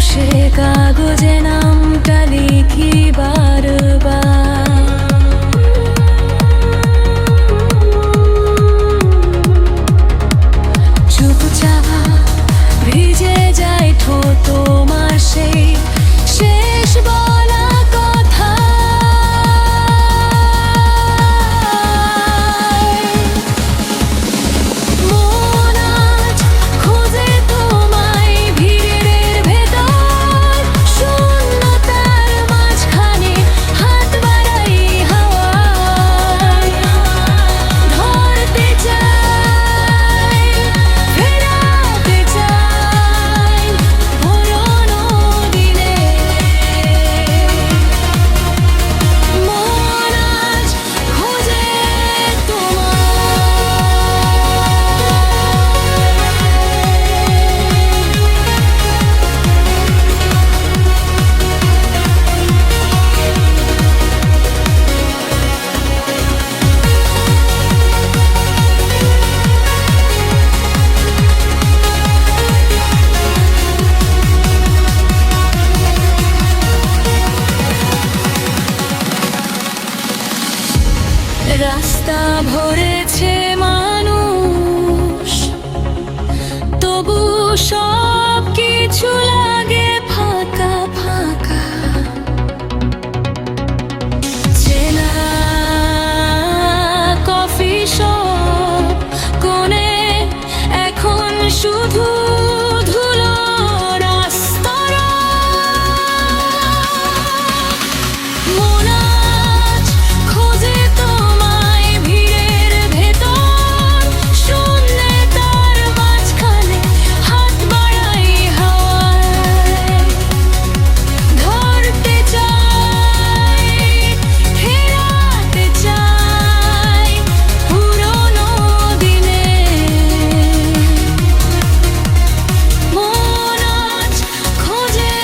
বসে কাগজে নামটা লিখি বারবার। চুপচাপ ভিজে যায় ঠোঁট তোমার সেই শেষ বলা কথা। মন আজ খোঁজে তোমায় ভিড়ের ভেতর, শূন্যতার মাঝখানে হাত বাড়াই হাওয়ায়। ধরতে চাই, ফেরাতে চাই পুরোনো দিনে। মন আজ খোঁজে রাস্তা ভরেছে মানুষ, তবু সব কিছু লাগে ফাঁকা ফাঁকা। চেনা কফি শপ কোণে এখন শুধু ধুলোর আস্তরণ। মন আজ খোঁজে তোমায় ভিড়ের ভেতর, শূন্যতার মাঝখানে হাত বাড়াই হাওয়ায়। ধরতে চাই, ফেরাতে চাই পুরোনো দিনে। মন আজ খোঁজে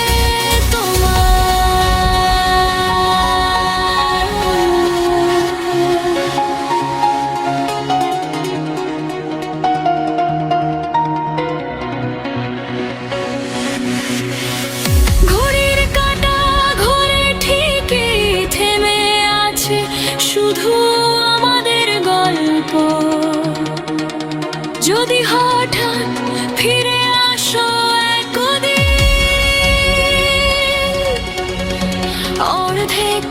ঘড়ির কাঁটা ঘোরে ঠিকই থেমে আছে শুধু আমাদের গল্প। যদি হঠাৎ ফিরে আসো একদিন, অর্ধেক